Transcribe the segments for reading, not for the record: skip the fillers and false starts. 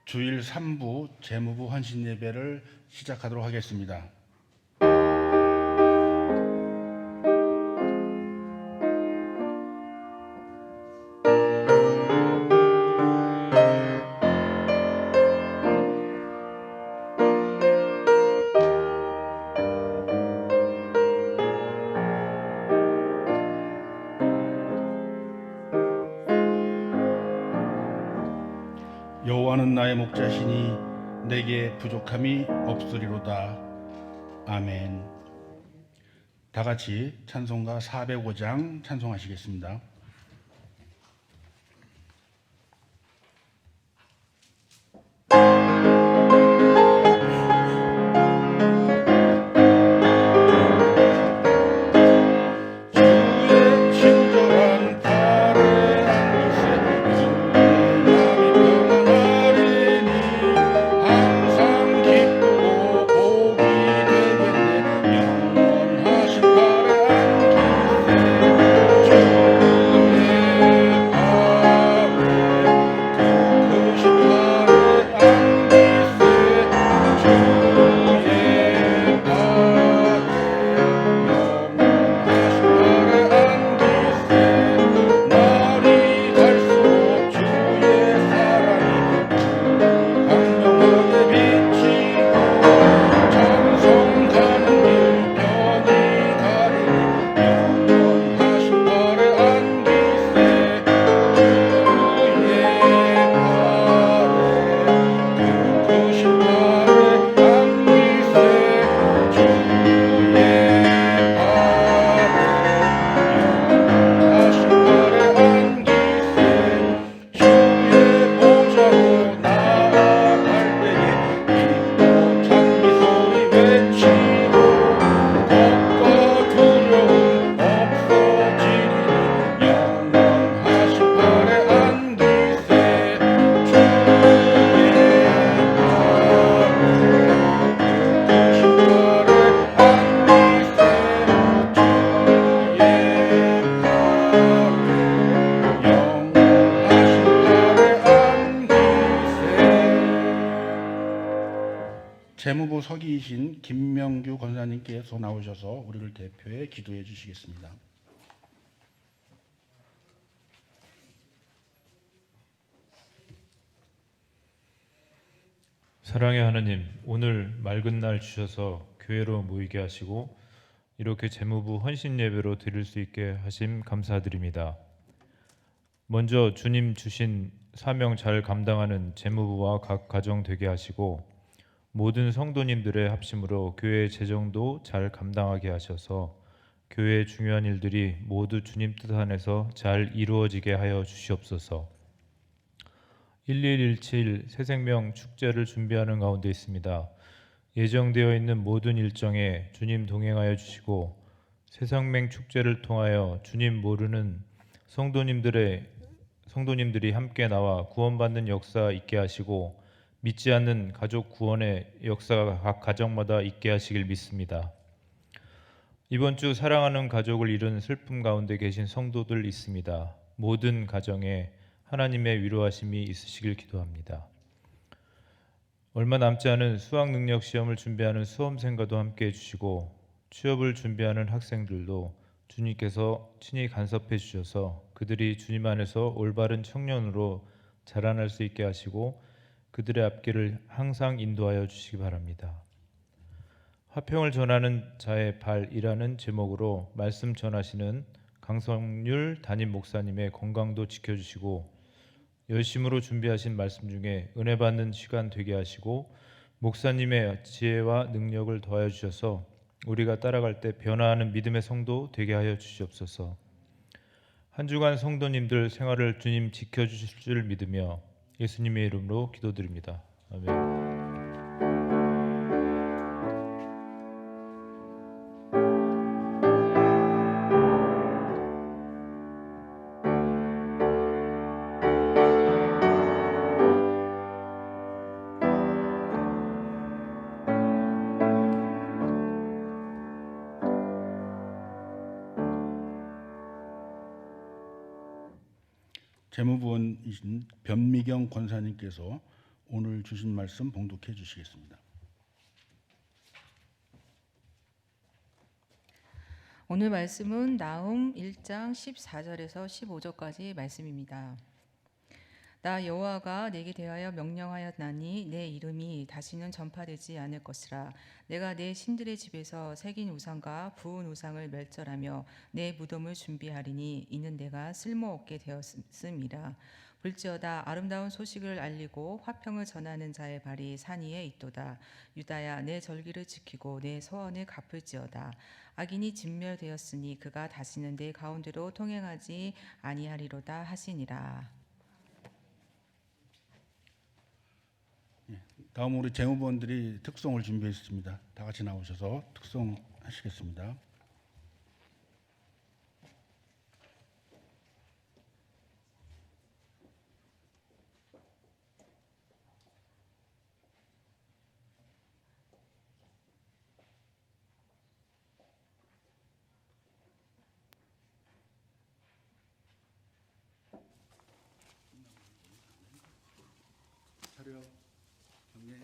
주일 3부 재무부 헌신 예배를 시작하도록 하겠습니다. 여호와는 나의 목자시니 내게 부족함이 없으리로다. 아멘. 다 같이 찬송가 405장 찬송하시겠습니다. 재무부 서기이신 김명규 권사님께서 나오셔서 우리를 대표해 기도해 주시겠습니다. 사랑의 하나님, 오늘 맑은 날 주셔서 교회로 모이게 하시고 이렇게 재무부 헌신 예배로 드릴 수 있게 하심 감사드립니다. 먼저 주님 주신 사명 잘 감당하는 재무부와 각 가정 되게 하시고 모든 성도님들의 합심으로 교회 재정도 잘 감당하게 하셔서 교회의 중요한 일들이 모두 주님 뜻 안에서 잘 이루어지게 하여 주시옵소서. 1117 새생명 축제를 준비하는 가운데 있습니다. 예정되어 있는 모든 일정에 주님 동행하여 주시고 새생명 축제를 통하여 주님 모르는 성도님들이 함께 나와 구원받는 역사 있게 하시고 믿지 않는 가족 구원의 역사가 각 가정마다 있게 하시길 믿습니다. 이번 주 사랑하는 가족을 잃은 슬픔 가운데 계신 성도들 있습니다. 모든 가정에 하나님의 위로하심이 있으시길 기도합니다. 얼마 남지 않은 수학 능력 시험을 준비하는 수험생과도 함께 해주시고 취업을 준비하는 학생들도 주님께서 친히 간섭해 주셔서 그들이 주님 안에서 올바른 청년으로 자라날 수 있게 하시고 그들의 앞길을 항상 인도하여 주시기 바랍니다. 화평을 전하는 자의 발이라는 제목으로 말씀 전하시는 강성률 담임 목사님의 건강도 지켜주시고 열심으로 준비하신 말씀 중에 은혜 받는 시간 되게 하시고 목사님의 지혜와 능력을 더하여 주셔서 우리가 따라갈 때 변화하는 믿음의 성도 되게 하여 주시옵소서. 한 주간 성도님들 생활을 주님 지켜주실 줄 믿으며 예수님의 이름으로 기도드립니다. 아멘. 재무부원이신 변미경 권사님께서 오늘 주신 말씀 봉독해 주시겠습니다. 오늘 말씀은 나훔 1장 14절에서 15절까지 말씀입니다. 나 여호와가 내게 대하여 명령하였나니 내 이름이 다시는 전파되지 않을 것이라. 내가 내 신들의 집에서 새긴 우상과 부은 우상을 멸절하며 내 무덤을 준비하리니 이는 내가 쓸모없게 되었음이라. 볼지어다 아름다운 소식을 알리고 화평을 전하는 자의 발이 산 위에 있도다. 유다야 내 절기를 지키고 내 서원을 갚을지어다. 악인이 진멸되었으니 그가 다시는 내 가운데로 통행하지 아니하리로다 하시니라. 다음 우리 재무부원들이 특송을 준비했습니다. 다 같이 나오셔서 특송하시겠습니다. 차려 경례.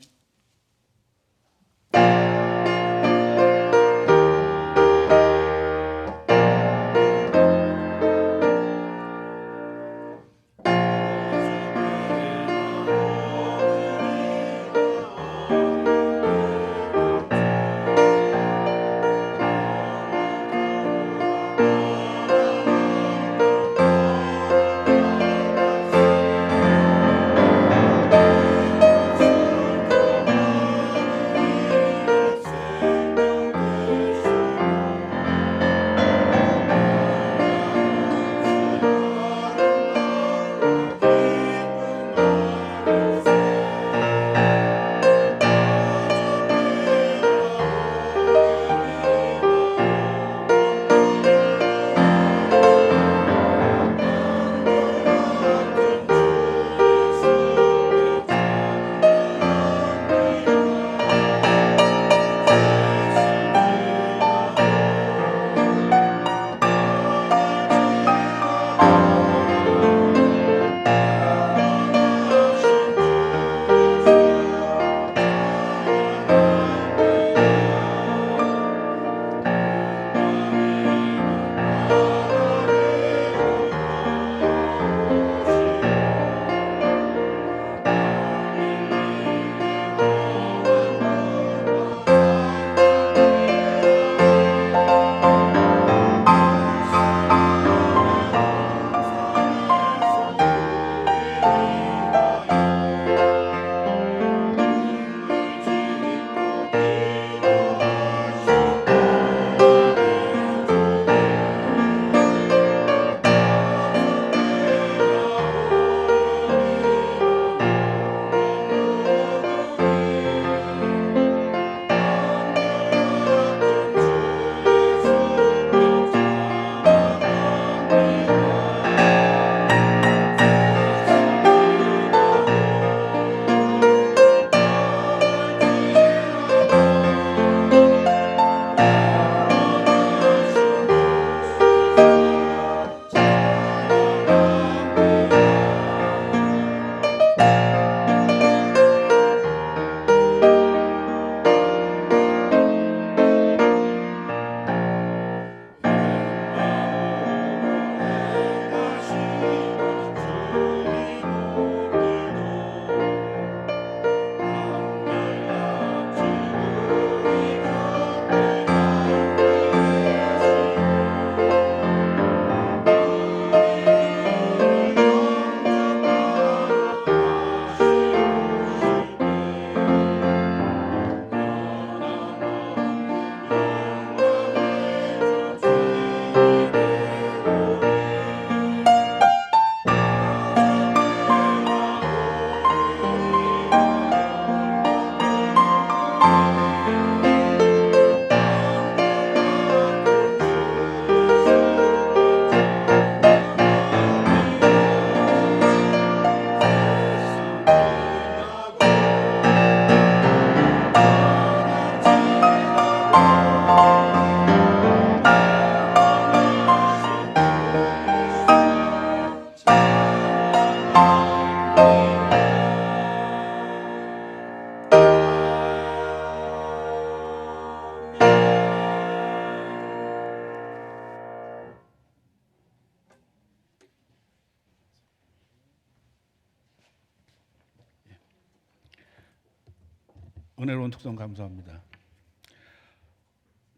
은혜로운 특성 감사합니다.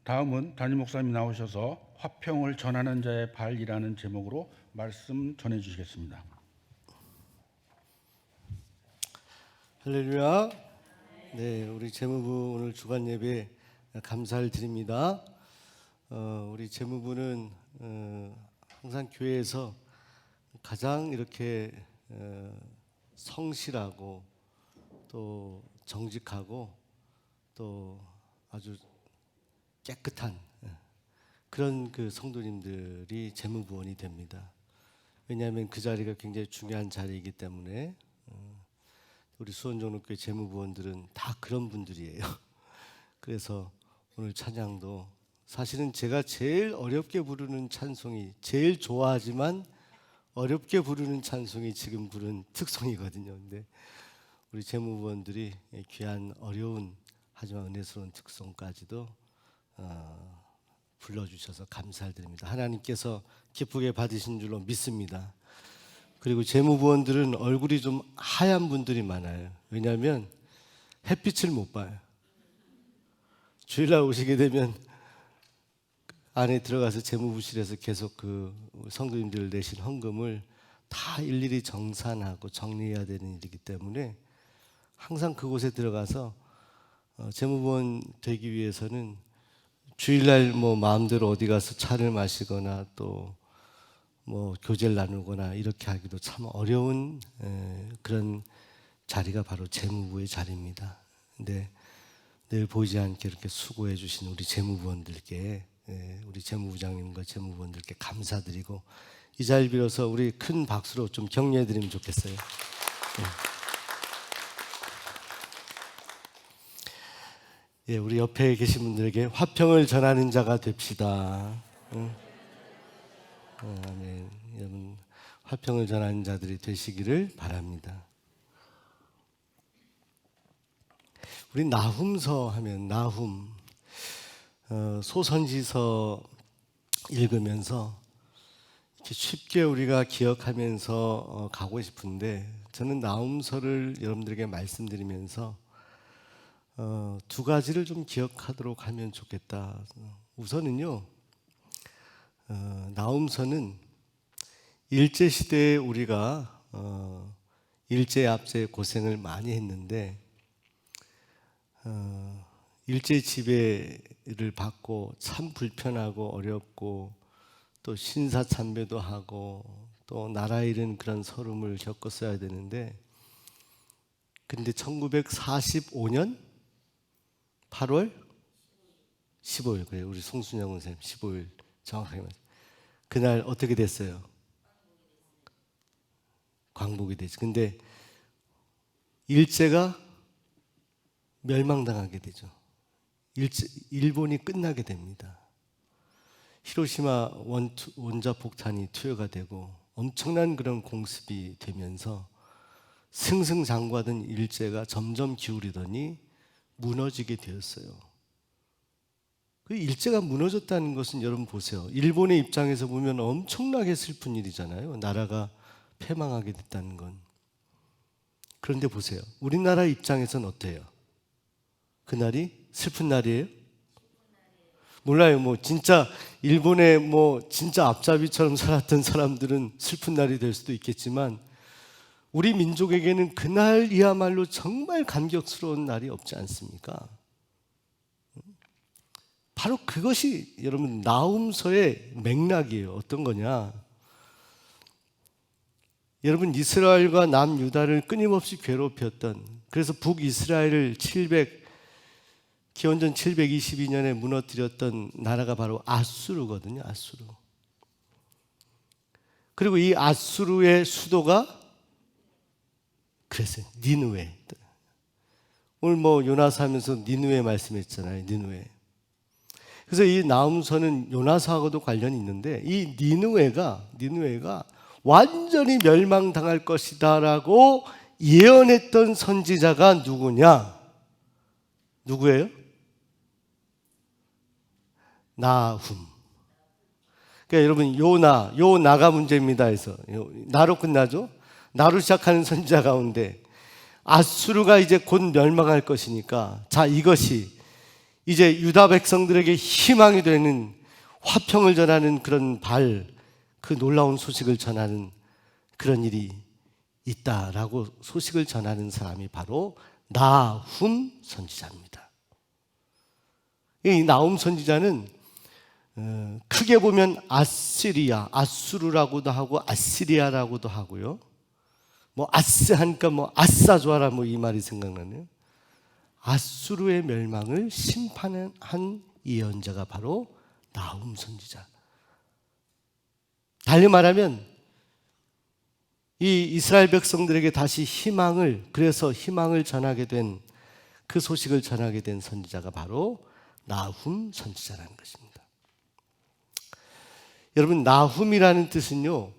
다음은 담임 목사님 나오셔서 화평을 전하는 자의 발이라는 제목으로 말씀 전해 주시겠습니다. 할렐루야. 네, 우리 재무부 오늘 주간 예배 감사를 드립니다. 우리 재무부는 항상 교회에서 가장 이렇게 성실하고 또 정직하고 또 아주 깨끗한 그런 그 성도님들이 재무부원이 됩니다. 왜냐하면 그 자리가 굉장히 중요한 자리이기 때문에 우리 수원종로교회 재무부원들은 다 그런 분들이에요. 그래서 오늘 찬양도 사실은 제가 제일 어렵게 부르는 찬송이, 제일 좋아하지만 어렵게 부르는 찬송이 지금 부른 특송이거든요. 근데 우리 재무부원들이 귀한 어려운 하지만 은혜스러운 특송까지도 불러주셔서 감사를 드립니다. 하나님께서 기쁘게 받으신 줄로 믿습니다. 그리고 재무부원들은 얼굴이 좀 하얀 분들이 많아요. 왜냐하면 햇빛을 못 봐요. 주일날 오시게 되면 안에 들어가서 재무부실에서 계속 그 성도님들 내신 헌금을 다 일일이 정산하고 정리해야 되는 일이기 때문에 항상 그곳에 들어가서 재무부원 되기 위해서는 주일날 뭐 마음대로 어디 가서 차를 마시거나 또 뭐 교제를 나누거나 이렇게 하기도 참 어려운 그런 자리가 바로 재무부의 자리입니다. 근데 늘 보이지 않게 이렇게 수고해 주신 우리 재무부원들께 우리 재무부장님과 재무부원들께 감사드리고 이 자리를 빌어서 우리 큰 박수로 좀 격려해 드리면 좋겠어요. 예, 우리 옆에 계신 분들에게 화평을 전하는 자가 됩시다. 아멘. 여러분 화평을 전하는 자들이 되시기를 바랍니다. 우리 나훔서 하면 나훔 소선지서 읽으면서 이렇게 쉽게 우리가 기억하면서 가고 싶은데 저는 나훔서를 여러분들에게 말씀드리면서 두 가지를 좀 기억하도록 하면 좋겠다. 우선은요, 나훔서는 일제 시대에 우리가 일제 압제 고생을 많이 했는데 일제 지배를 받고 참 불편하고 어렵고 또 신사참배도 하고 또 나라 잃은 그런 서름을 겪었어야 되는데 근데 1945년 8월 15일 그래요. 우리 송순영 선생님 15일 정확하게 맞아요. 그날 어떻게 됐어요? 광복이 되죠. 근데 일제가 멸망당하게 되죠. 일본이 끝나게 됩니다. 히로시마 원자 폭탄이 투여가 되고 엄청난 그런 공습이 되면서 승승장구하던 일제가 점점 기울이더니 무너지게 되었어요. 그 일제가 무너졌다는 것은 여러분 보세요. 일본의 입장에서 보면 엄청나게 슬픈 일이잖아요. 나라가 패망하게 됐다는 건. 그런데 보세요. 우리나라 입장에서는 어때요? 그날이 슬픈 날이에요? 몰라요. 뭐 진짜 일본의 뭐 진짜 앞잡이처럼 살았던 사람들은 슬픈 날이 될 수도 있겠지만 우리 민족에게는 그날이야말로 정말 감격스러운 날이 없지 않습니까? 바로 그것이 여러분 나훔서의 맥락이에요. 어떤 거냐? 여러분 이스라엘과 남유다를 끊임없이 괴롭혔던 그래서 북이스라엘을 기원전 722년에 무너뜨렸던 나라가 바로 아수르거든요. 아수르. 그리고 이 아수르의 수도가 그랬어요. 니느웨. 오늘 뭐 요나서 하면서 니느웨 말씀했잖아요. 니느웨. 그래서 이 나훔서는 요나서하고도 관련이 있는데 이 니느웨가 완전히 멸망당할 것이다라고 예언했던 선지자가 누구냐? 누구예요? 나훔. 그러니까 여러분 요나가 문제입니다 해서 나로 끝나죠? 나로 시작하는 선지자 가운데 아수르가 이제 곧 멸망할 것이니까, 자, 이것이 이제 유다 백성들에게 희망이 되는 화평을 전하는 그런 그 놀라운 소식을 전하는 그런 일이 있다라고 소식을 전하는 사람이 바로 나훔 선지자입니다. 이 나훔 선지자는 크게 보면 아수르라고도 하고 아시리아라고도 하고요. 뭐 아스 하니까 뭐 아싸 좋아라 뭐 이 말이 생각나네요. 아수르의 멸망을 심판한 예언자가 바로 나훔 선지자. 달리 말하면 이 이스라엘 백성들에게 다시 그래서 희망을 전하게 된, 그 소식을 전하게 된 선지자가 바로 나훔 선지자라는 것입니다. 여러분, 나훔이라는 뜻은요,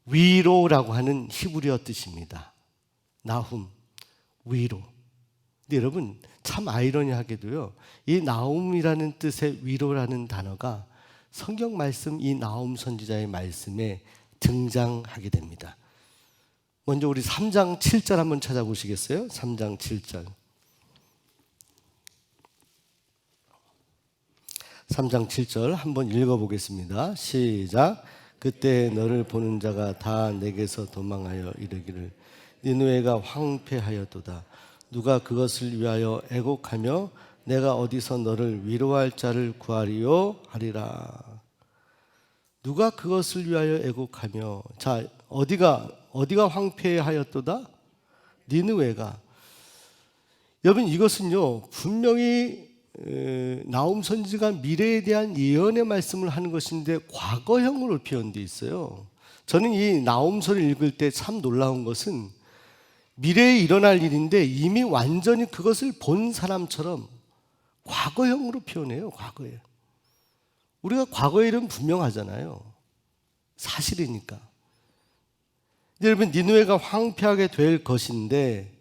위로라고 하는 히브리어 뜻입니다. 나훔, 위로. 근데 여러분, 참 아이러니하게도요, 이 나훔이라는 뜻의 위로라는 단어가 성경 말씀, 이 나훔 선지자의 말씀에 등장하게 됩니다. 먼저 우리 3장 7절 한번 찾아보시겠어요? 3장 7절. 3장 7절 한번 읽어보겠습니다. 시작. 그때 너를 보는 자가 다 내게서 도망하여 이르기를 니느웨가 황폐하였도다. 누가 그것을 위하여 애곡하며 내가 어디서 너를 위로할 자를 구하리요 하리라. 누가 그것을 위하여 애곡하며, 자, 어디가 황폐하였도다? 니느웨가. 여러분, 이것은요 분명히 나훔 선지가 미래에 대한 예언의 말씀을 하는 것인데 과거형으로 표현되어 있어요. 저는 이 나훔서를 읽을 때 참 놀라운 것은 미래에 일어날 일인데 이미 완전히 그것을 본 사람처럼 과거형으로 표현해요. 과거에. 우리가 과거의 일은 분명하잖아요. 사실이니까. 여러분, 니느웨가 황폐하게 될 것인데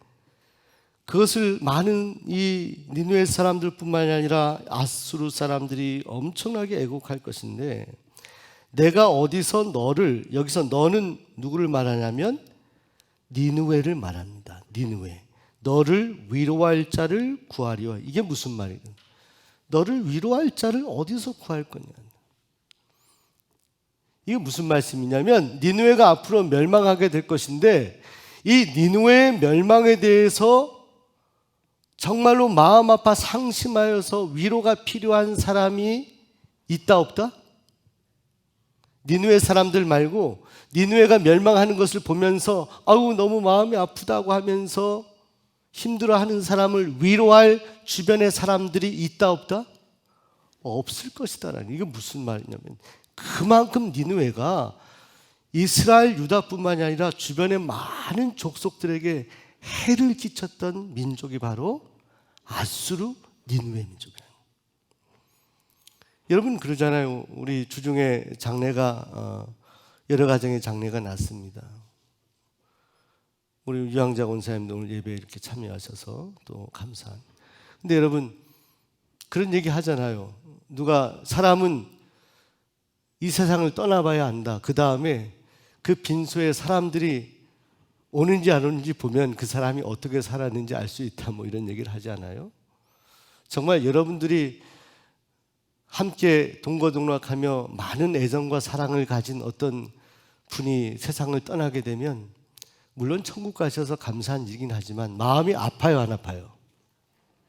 그것을 많은 이 니느웨 사람들뿐만이 아니라 아수르 사람들이 엄청나게 애곡할 것인데, 내가 어디서 너를, 여기서 너는 누구를 말하냐면 니느웨를 말합니다. 니느웨. 너를 위로할 자를 구하리요. 이게 무슨 말이에요? 너를 위로할 자를 어디서 구할 거냐. 이게 무슨 말씀이냐면 니느웨가 앞으로 멸망하게 될 것인데 이 니느웨의 멸망에 대해서 정말로 마음 아파 상심하여서 위로가 필요한 사람이 있다 없다? 니느웨 사람들 말고 니느웨가 멸망하는 것을 보면서 아우 너무 마음이 아프다고 하면서 힘들어하는 사람을 위로할 주변의 사람들이 있다 없다? 없을 것이다라는, 이게 무슨 말이냐면 그만큼 니느웨가 이스라엘 유다뿐만이 아니라 주변의 많은 족속들에게 해를 끼쳤던 민족이 바로 아수르 니느웨 민족이에요. 여러분 그러잖아요. 우리 주중에 장례가 여러 가정의 장례가 났습니다. 우리 유양자 권사님도 오늘 예배에 이렇게 참여하셔서 또 감사한. 근데 여러분 그런 얘기 하잖아요. 사람은 이 세상을 떠나봐야 안다. 그 다음에 그 빈소에 사람들이 오는지 안 오는지 보면 그 사람이 어떻게 살았는지 알 수 있다. 뭐 이런 얘기를 하지 않아요? 정말 여러분들이 함께 동거동락하며 많은 애정과 사랑을 가진 어떤 분이 세상을 떠나게 되면 물론 천국 가셔서 감사한 일이긴 하지만 마음이 아파요, 안 아파요?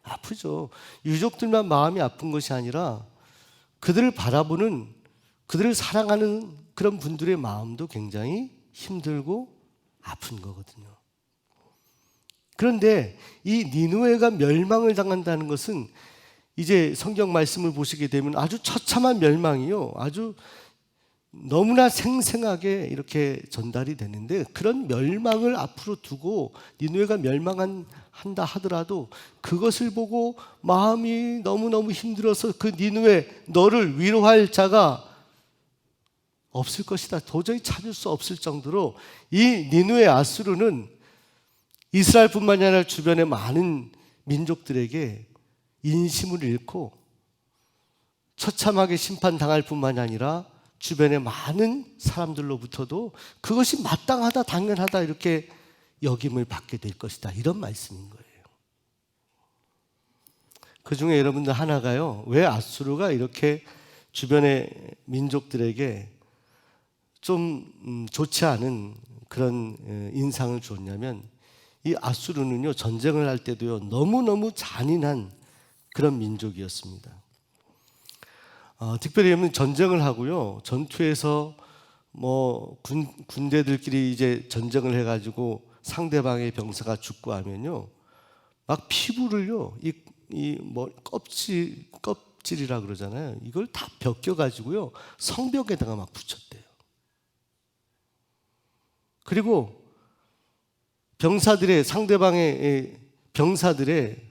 아프죠. 유족들만 마음이 아픈 것이 아니라 그들을 바라보는, 그들을 사랑하는 그런 분들의 마음도 굉장히 힘들고 아픈 거거든요. 그런데 이 니느웨가 멸망을 당한다는 것은 이제 성경 말씀을 보시게 되면 아주 처참한 멸망이요, 아주 너무나 생생하게 이렇게 전달이 되는데, 그런 멸망을 앞으로 두고 니느웨가 멸망한다 하더라도 그것을 보고 마음이 너무너무 힘들어서 그 니느웨 너를 위로할 자가 없을 것이다, 도저히 찾을 수 없을 정도로 이 니느웨 아수르는 이스라엘뿐만이 아니라 주변의 많은 민족들에게 인심을 잃고 처참하게 심판당할 뿐만이 아니라 주변의 많은 사람들로부터도 그것이 마땅하다, 당연하다 이렇게 여김을 받게 될 것이다. 이런 말씀인 거예요. 그 중에 여러분들 하나가요. 왜 아수르가 이렇게 주변의 민족들에게 좀 좋지 않은 그런 인상을 줬냐면, 이 아수르는요, 전쟁을 할 때도요, 너무너무 잔인한 그런 민족이었습니다. 특별히 여러분 전쟁을 하고요, 전투에서 뭐 군대들끼리 이제 전쟁을 해가지고 상대방의 병사가 죽고 하면요, 막 피부를요, 이 뭐 껍질이라 그러잖아요. 이걸 다 벗겨가지고요, 성벽에다가 막 붙였대요. 그리고 상대방의 병사들의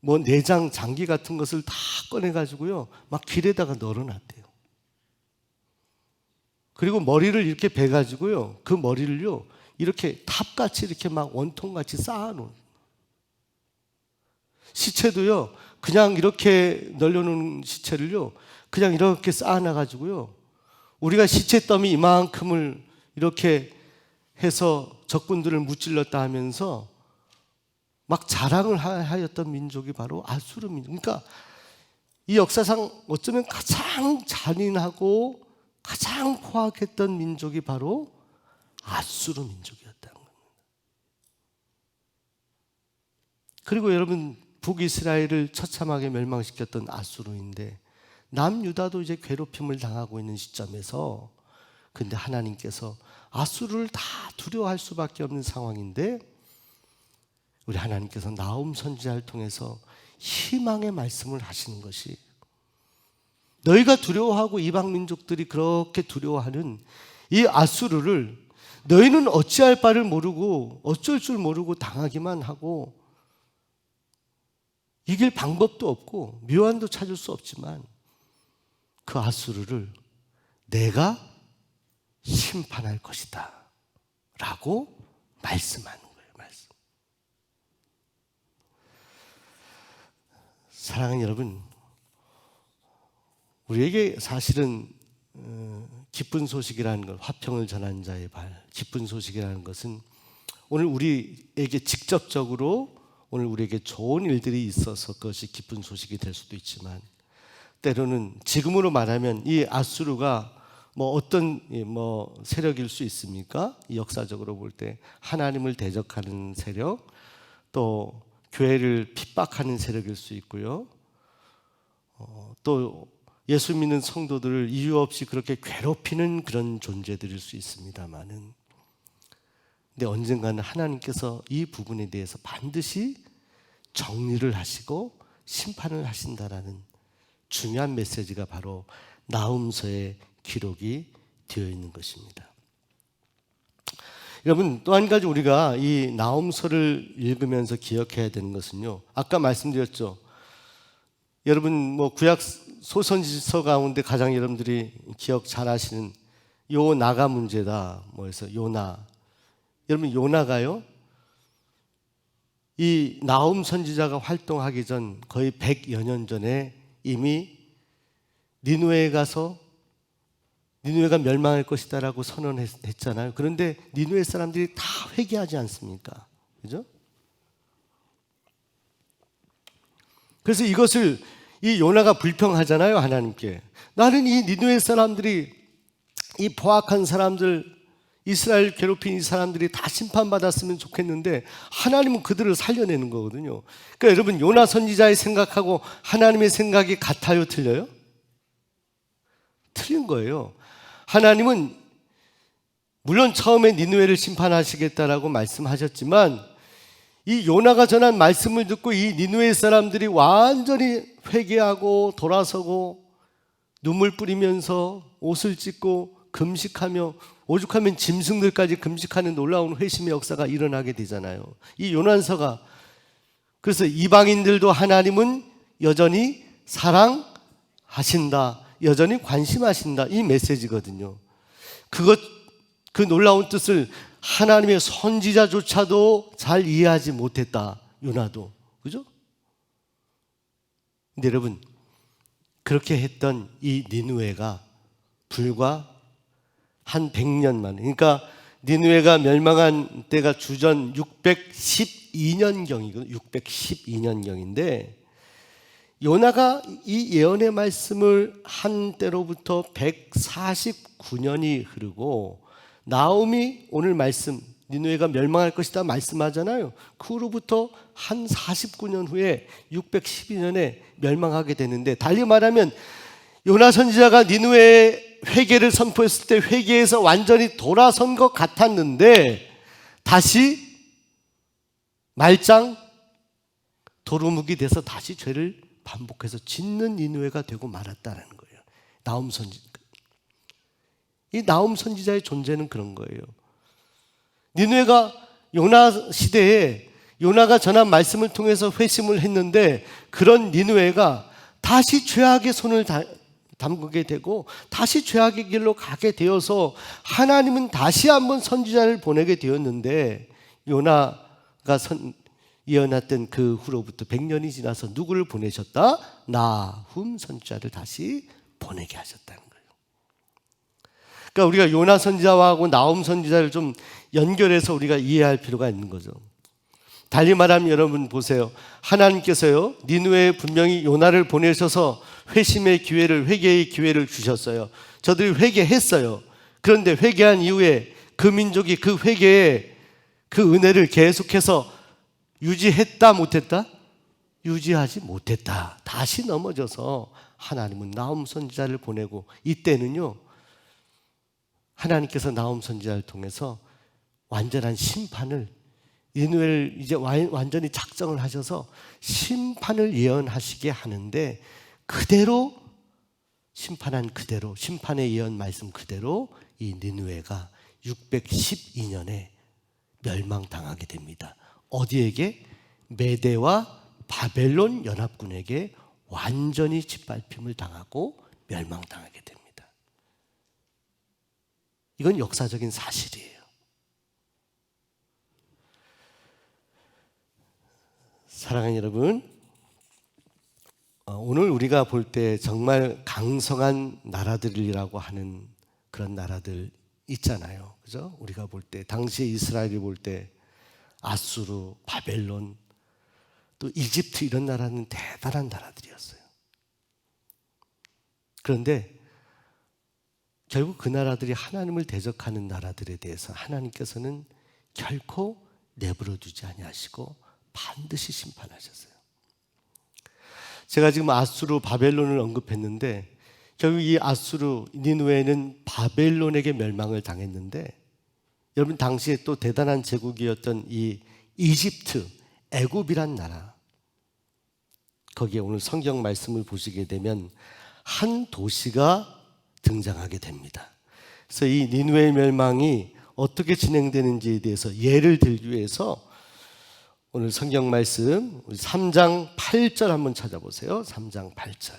뭐 내장, 장기 같은 것을 다 꺼내가지고요, 막 길에다가 널어놨대요. 그리고 머리를 이렇게 베가지고요, 그 머리를요, 이렇게 탑같이 이렇게 막 원통같이 쌓아놓은. 시체도요, 그냥 이렇게 널려놓은 시체를요, 그냥 이렇게 쌓아놔가지고요, 우리가 시체 더미 이만큼을 이렇게 해서 적군들을 무찔렀다 하면서 막 자랑을 하였던 민족이 바로 아수르 민족. 그러니까 이 역사상 어쩌면 가장 잔인하고 가장 포악했던 민족이 바로 아수르 민족이었다는 겁니다. 그리고 여러분, 북이스라엘을 처참하게 멸망시켰던 아수르인데, 남유다도 이제 괴롭힘을 당하고 있는 시점에서, 근데 하나님께서 아수르를 다 두려워할 수밖에 없는 상황인데, 우리 하나님께서 나훔 선지자를 통해서 희망의 말씀을 하시는 것이, 너희가 두려워하고 이방 민족들이 그렇게 두려워하는 이 아수르를 너희는 어찌할 바를 모르고 어쩔 줄 모르고 당하기만 하고 이길 방법도 없고 묘안도 찾을 수 없지만, 그 아수르를 내가 심판할 것이다 라고 말씀하는 거예요. 말씀. 사랑하는 여러분, 우리에게 사실은 기쁜 소식이라는 것, 화평을 전한 자의 발, 기쁜 소식이라는 것은 오늘 우리에게 직접적으로 오늘 우리에게 좋은 일들이 있어서 그것이 기쁜 소식이 될 수도 있지만, 때로는 지금으로 말하면 이 아수르가 뭐 어떤 뭐 세력일 수 있습니까? 역사적으로 볼 때 하나님을 대적하는 세력, 또 교회를 핍박하는 세력일 수 있고요, 또 예수 믿는 성도들을 이유 없이 그렇게 괴롭히는 그런 존재들일 수 있습니다만은, 근데 언젠가는 하나님께서 이 부분에 대해서 반드시 정리를 하시고 심판을 하신다라는 중요한 메시지가 바로 나훔서의 기록이 되어 있는 것입니다. 여러분, 또 한 가지 우리가 이 나훔서를 읽으면서 기억해야 되는 것은요, 아까 말씀드렸죠. 여러분 뭐 구약 소선지서 가운데 가장 여러분들이 기억 잘 하시는 요나가 문제다. 뭐해서 요나. 여러분, 요나가요, 이 나훔 선지자가 활동하기 전 거의 100여 년 전에 이미 니느웨에 가서 니느웨가 멸망할 것이다라고 선언했잖아요. 그런데 니느웨 사람들이 다 회개하지 않습니까? 그죠? 그래서 이것을 이 요나가 불평하잖아요, 하나님께. 나는 이 니느웨 사람들이, 이 포악한 사람들, 이스라엘 괴롭힌 이 사람들이 다 심판받았으면 좋겠는데 하나님은 그들을 살려내는 거거든요. 그러니까 여러분, 요나 선지자의 생각하고 하나님의 생각이 같아요, 틀려요? 틀린 거예요. 하나님은 물론 처음에 니느웨를 심판하시겠다라고 말씀하셨지만, 이 요나가 전한 말씀을 듣고 이 니느웨 사람들이 완전히 회개하고 돌아서고 눈물 뿌리면서 옷을 찢고 금식하며, 오죽하면 짐승들까지 금식하는 놀라운 회심의 역사가 일어나게 되잖아요. 이 요나서가, 그래서 이방인들도 하나님은 여전히 사랑하신다, 여전히 관심하신다, 이 메시지거든요. 그 놀라운 뜻을 하나님의 선지자조차도 잘 이해하지 못했다, 요나도. 그죠? 근데 여러분, 그렇게 했던 이 니느웨가 불과 한 100년 만에, 그러니까 니느웨가 멸망한 때가 주전 612년경이거든요. 612년경인데 요나가 이 예언의 말씀을 한 때로부터 149년이 흐르고 나움이 오늘 말씀 니느웨가 멸망할 것이다 말씀하잖아요. 그 후로부터 한 49년 후에 612년에 멸망하게 되는데 달리 말하면 요나 선지자가 니느웨의 회개를 선포했을 때 회개에서 완전히 돌아선 것 같았는데 다시 말짱 도루묵이 돼서 다시 죄를 반복해서 짓는 니느웨가 되고 말았다라는 거예요. 나움 선지. 이 나움 선지자의 존재는 그런 거예요. 니느웨가 요나 시대에 요나가 전한 말씀을 통해서 회심을 했는데 그런 니느웨가 다시 죄악의 손을 담그게 되고 다시 죄악의 길로 가게 되어서 하나님은 다시 한번 선지자를 보내게 되었는데 요나가 예언했던 그 후로부터 100년이 지나서 누구를 보내셨다? 나훔 선지자를 다시 보내게 하셨다는 거예요. 그러니까 우리가 요나 선지자하고 나훔 선지자를 좀 연결해서 우리가 이해할 필요가 있는 거죠. 달리 말하면 여러분 보세요. 하나님께서요 니느웨에 분명히 요나를 보내셔서 회심의 기회를 회개의 기회를 주셨어요. 저들이 회개했어요. 그런데 회개한 이후에 그 민족이 그 회개의 그 은혜를 계속해서 유지했다 못했다? 유지하지 못했다. 다시 넘어져서 하나님은 나훔 선지자를 보내고 이때는요 하나님께서 나훔 선지자를 통해서 완전한 심판을 니느웨를 이제 완전히 작정을 하셔서 심판을 예언하시게 하는데 그대로 심판한 그대로 심판의 예언 말씀 그대로 이 니느웨가 612년에 멸망당하게 됩니다. 어디에게? 메대와 바벨론 연합군에게 완전히 짓밟힘을 당하고 멸망당하게 됩니다. 이건 역사적인 사실이에요. 사랑하는 여러분, 오늘 우리가 볼 때 정말 강성한 나라들이라고 하는 그런 나라들 있잖아요. 그죠? 우리가 볼 때, 당시에 이스라엘이 볼 때 아수르, 바벨론, 또 이집트 이런 나라는 대단한 나라들이었어요. 그런데 결국 그 나라들이 하나님을 대적하는 나라들에 대해서 하나님께서는 결코 내버려 두지 아니하시고 반드시 심판하셨어요. 제가 지금 아수르, 바벨론을 언급했는데 결국 이 아수르, 니느웨는 바벨론에게 멸망을 당했는데 여러분 당시에 또 대단한 제국이었던 이 이집트, 애굽이란 나라 거기에 오늘 성경 말씀을 보시게 되면 한 도시가 등장하게 됩니다. 그래서 이 니느웨의 멸망이 어떻게 진행되는지에 대해서 예를 들기 위해서 오늘 성경 말씀 3장 8절 한번 찾아보세요. 3장 8절.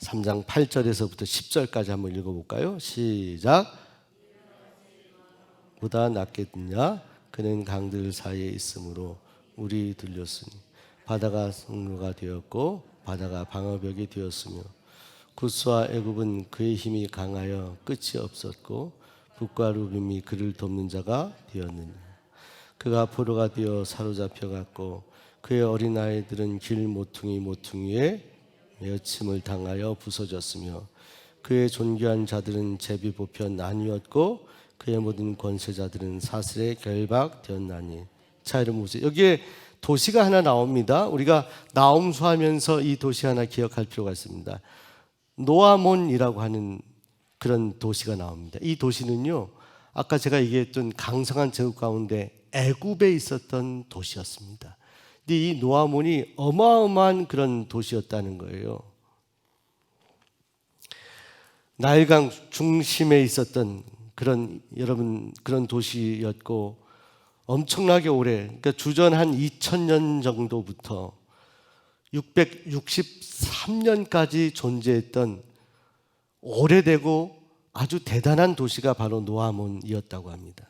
3장 8절에서부터 10절까지 한번 읽어볼까요? 시작. 보다 낫겠느냐? 그는 강들 사이에 있으므로 우리 들렸으니 바다가 성로가 되었고 바다가 방어벽이 되었으며 구스와 애굽은 그의 힘이 강하여 끝이 없었고 북과 루빔이 그를 돕는 자가 되었느냐. 그가 포로가 되어 사로잡혀갔고 그의 어린아이들은 길 모퉁이에 메어침을 당하여 부서졌으며 그의 존귀한 자들은 제비 뽑혀 나뉘었고 그의 모든 권세자들은 사슬에 결박되었나니. 자, 여러분 보세요. 여기에 도시가 하나 나옵니다. 우리가 나움수하면서 이 도시 하나 기억할 필요가 있습니다. 노아몬이라고 하는 그런 도시가 나옵니다. 이 도시는요, 아까 제가 얘기했던 강성한 제국 가운데 애굽에 있었던 도시였습니다. 근데 이 노아몬이 어마어마한 그런 도시였다는 거예요. 나일강 중심에 있었던 그런 그런 도시였고 엄청나게 오래, 그러니까 주전 한 2000년 정도부터 663년까지 존재했던 오래되고 아주 대단한 도시가 바로 노아몬이었다고 합니다.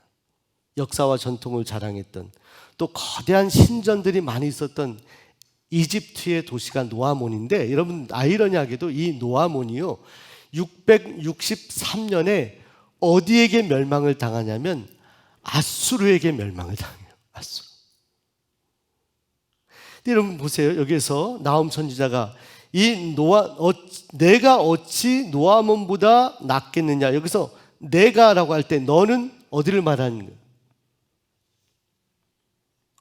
역사와 전통을 자랑했던 또 거대한 신전들이 많이 있었던 이집트의 도시가 노아몬인데 여러분 아이러니하게도 이 노아몬이요 663년에 어디에게 멸망을 당하냐면 아수르에게 멸망을 당해요. 아수르. 여러분 보세요. 여기에서 나훔 선지자가 내가 어찌 노아몬보다 낫겠느냐. 여기서 내가라고 할 때 너는 어디를 말하는 거예요?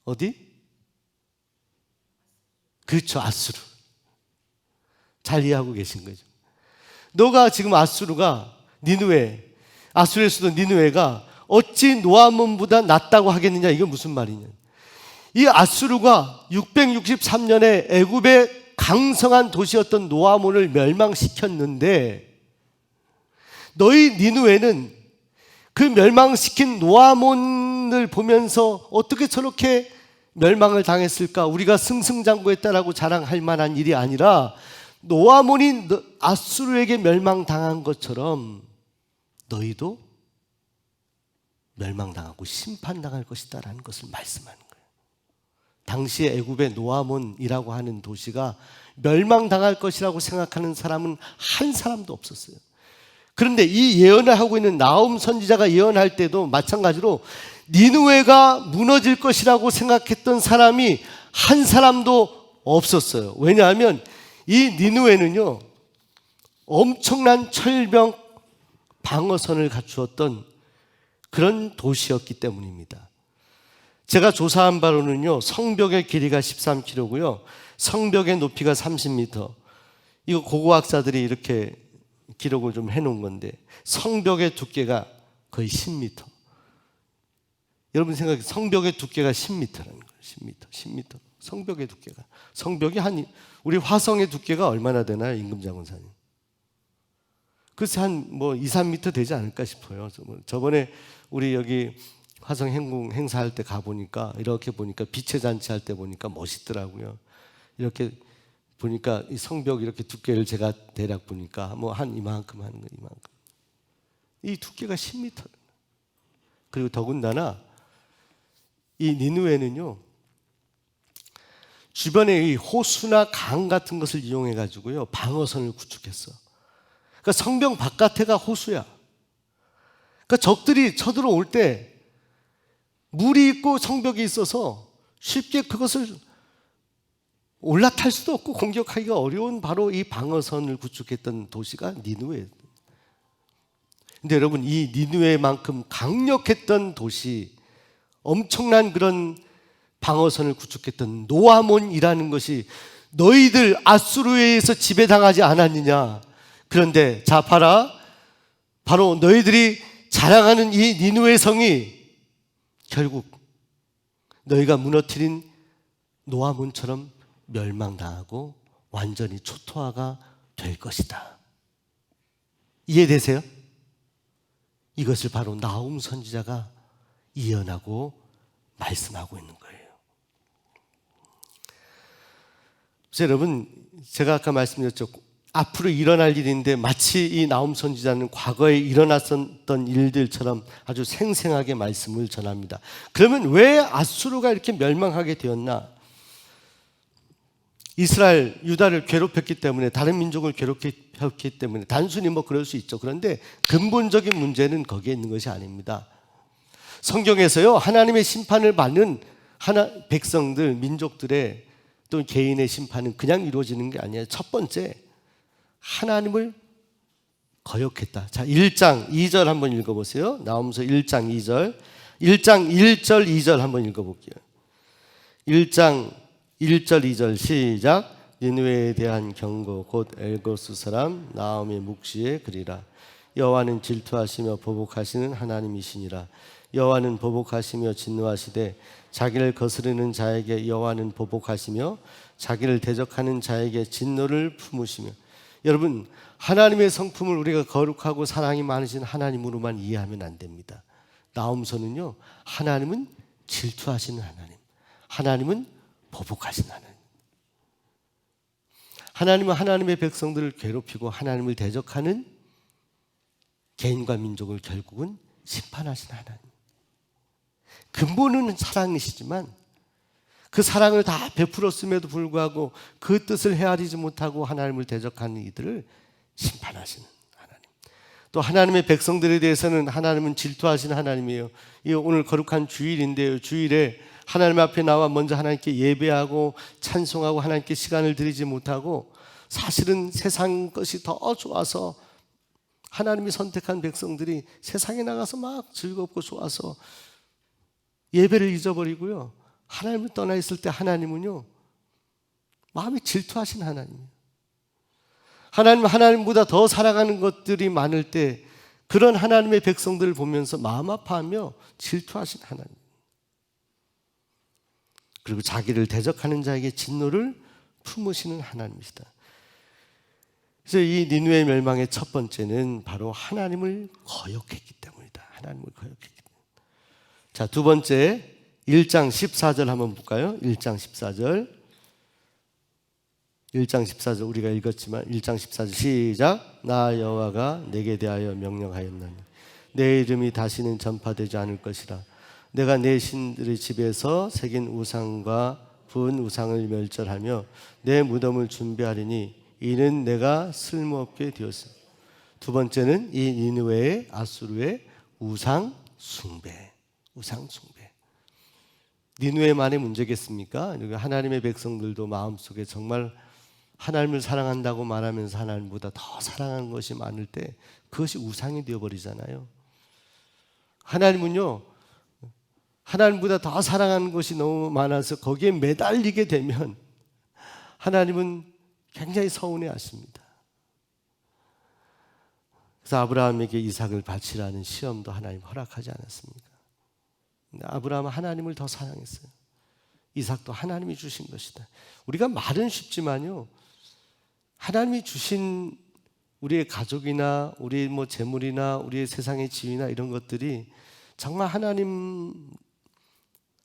어디? 그렇죠. 아수르. 잘 이해하고 계신 거죠. 너가 지금 아수르가 니느웨, 아수르의 수도 니느웨가 어찌 노아몬보다 낫다고 하겠느냐. 이건 무슨 말이냐. 이 아수르가 663년에 애굽의 강성한 도시였던 노아몬을 멸망시켰는데 너희 니느웨는 그 멸망시킨 노아몬을 보면서 어떻게 저렇게 멸망을 당했을까? 우리가 승승장구했다라고 자랑할 만한 일이 아니라 노아몬이 아수르에게 멸망당한 것처럼 너희도 멸망당하고 심판당할 것이다라는 것을 말씀하는 거예요. 당시에 애굽의 노아몬이라고 하는 도시가 멸망당할 것이라고 생각하는 사람은 한 사람도 없었어요. 그런데 이 예언을 하고 있는 나훔 선지자가 예언할 때도 마찬가지로 니느웨가 무너질 것이라고 생각했던 사람이 한 사람도 없었어요. 왜냐하면 이 니느웨는요 엄청난 철벽 방어선을 갖추었던 그런 도시였기 때문입니다. 제가 조사한 바로는요 성벽의 길이가 13km고요 성벽의 높이가 30m. 이거 고고학자들이 이렇게 기록을 좀 해놓은 건데 성벽의 두께가 거의 10m. 여러분 생각해 성벽의 두께가 10m라는 거예요. 10m. 성벽의 두께가. 성벽이 우리 화성의 두께가 얼마나 되나요, 임금장군사님? 글쎄 한 2, 3m 되지 않을까 싶어요. 저번에 우리 여기 화성 행사할 때 가보니까 이렇게 보니까 빛의 잔치 할 때 보니까 멋있더라고요. 이렇게 보니까 이 성벽 이렇게 두께를 제가 대략 보니까 한 이만큼 하는 거예요. 이만큼. 이 두께가 10m. 그리고 더군다나 이 니느웨는요 주변에 이 호수나 강 같은 것을 이용해 가지고요 방어선을 구축했어. 그러니까 성벽 바깥에가 호수야. 그러니까 적들이 쳐들어올 때 물이 있고 성벽이 있어서 쉽게 그것을 올라탈 수도 없고 공격하기가 어려운 바로 이 방어선을 구축했던 도시가 니느웨. 근데 여러분 이 니느웨만큼 강력했던 도시, 엄청난 그런 방어선을 구축했던 노아몬이라는 것이 너희들 아수르에 의해서 지배당하지 않았느냐. 그런데 자 봐라, 바로 너희들이 자랑하는 이 니느웨 성이 결국 너희가 무너뜨린 노아몬처럼 멸망당하고 완전히 초토화가 될 것이다. 이해되세요? 이것을 바로 나훔 선지자가 예언하고 말씀하고 있는 거예요. 그래서 여러분 제가 아까 말씀드렸죠. 앞으로 일어날 일인데 마치 이 나훔 선지자는 과거에 일어났었던 일들처럼 아주 생생하게 말씀을 전합니다. 그러면 왜 아수르가 이렇게 멸망하게 되었나? 이스라엘, 유다를 괴롭혔기 때문에, 다른 민족을 괴롭혔기 때문에 단순히 그럴 수 있죠. 그런데 근본적인 문제는 거기에 있는 것이 아닙니다. 성경에서요 하나님의 심판을 받는 백성들, 민족들의 또 개인의 심판은 그냥 이루어지는 게 아니에요. 첫 번째, 하나님을 거역했다. 자, 1장 2절 한번 읽어보세요. 나홈서 1장 2절, 1장 1절 2절 한번 읽어볼게요. 1장 1절 2절 시작. 니느웨에 대한 경고 곧 엘고스 사람 나홈의 묵시에 그리라. 여호와는 질투하시며 보복하시는 하나님이시니라. 여호와는 보복하시며 진노하시되 자기를 거스르는 자에게 여호와는 보복하시며 자기를 대적하는 자에게 진노를 품으시며. 여러분 하나님의 성품을 우리가 거룩하고 사랑이 많으신 하나님으로만 이해하면 안 됩니다. 나홈서는요 하나님은 질투하시는 하나님, 하나님은 보복하신 하나님. 하나님은 하나님의 백성들을 괴롭히고 하나님을 대적하는 개인과 민족을 결국은 심판하신 하나님. 근본은 사랑이시지만 그 사랑을 다 베풀었음에도 불구하고 그 뜻을 헤아리지 못하고 하나님을 대적하는 이들을 심판하시는 하나님. 또 하나님의 백성들에 대해서는 하나님은 질투하시는 하나님이에요. 이 오늘 거룩한 주일인데요. 주일에 하나님 앞에 나와 먼저 하나님께 예배하고 찬송하고 하나님께 시간을 드리지 못하고 사실은 세상 것이 더 좋아서 하나님이 선택한 백성들이 세상에 나가서 막 즐겁고 좋아서 예배를 잊어버리고요. 하나님을 떠나 있을 때 하나님은요, 마음이 질투하신 하나님이에요. 하나님보다 더 살아가는 것들이 많을 때 그런 하나님의 백성들을 보면서 마음 아파하며 질투하신 하나님. 그리고 자기를 대적하는 자에게 진노를 품으시는 하나님이시다. 그래서 이 니느웨 멸망의 첫 번째는 바로 하나님을 거역했기 때문이다. 하나님을 거역했기 때문에. 자, 두 번째 1장 14절 한번 볼까요? 1장 14절. 1장 14절 우리가 읽었지만 1장 14절 시작. 나 여호와가 내게 대하여 명령하였나니 내 이름이 다시는 전파되지 않을 것이라. 내가 내 신들의 집에서 새긴 우상과 부은 우상을 멸절하며 내 무덤을 준비하리니 이는 내가 쓸모없게 되었습니다. 두 번째는 이 니느웨의 아수르의 우상 숭배. 우상 숭배. 니느웨만의 문제겠습니까? 하나님의 백성들도 마음속에 정말 하나님을 사랑한다고 말하면서 하나님보다 더 사랑하는 것이 많을 때 그것이 우상이 되어버리잖아요. 하나님은요, 하나님보다 더 사랑하는 것이 너무 많아서 거기에 매달리게 되면 하나님은 굉장히 서운해 하십니다. 그래서 아브라함에게 이삭을 바치라는 시험도 하나님 허락하지 않았습니까? 근데 아브라함은 하나님을 더 사랑했어요. 이삭도 하나님이 주신 것이다. 우리가 말은 쉽지만요, 하나님이 주신 우리의 가족이나 우리의 재물이나 우리의 세상의 지위나 이런 것들이 정말 하나님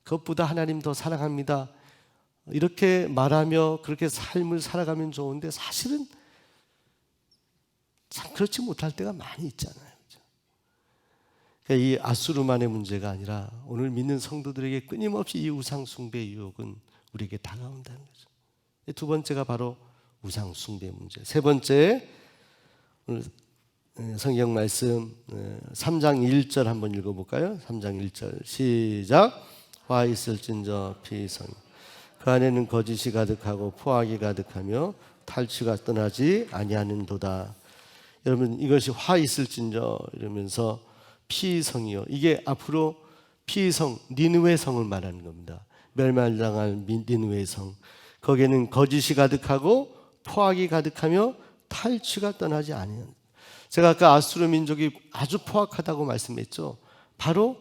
그것보다 하나님 더 사랑합니다. 이렇게 말하며 그렇게 삶을 살아가면 좋은데 사실은 참 그렇지 못할 때가 많이 있잖아요. 그러니까 이 아수르만의 문제가 아니라 오늘 믿는 성도들에게 끊임없이 이 우상 숭배의 유혹은 우리에게 다가온다는 거죠. 두 번째가 바로 우상 숭배 문제. 세 번째, 오늘 성경 말씀 3장 1절 한번 읽어볼까요? 3장 1절 시작. 화 있을진저 피성 그 안에는 거짓이 가득하고 포악이 가득하며 탈취가 떠나지 아니하는도다. 여러분, 이것이 화 있을진저 이러면서 피성이요, 이게 앞으로 피성 니느웨 성을 말하는 겁니다. 멸망당할 니느웨 성. 거기에는 거짓이 가득하고 포악이 가득하며 탈취가 떠나지 아니하는. 제가 아까 아수르 민족이 아주 포악하다고 말씀했죠. 바로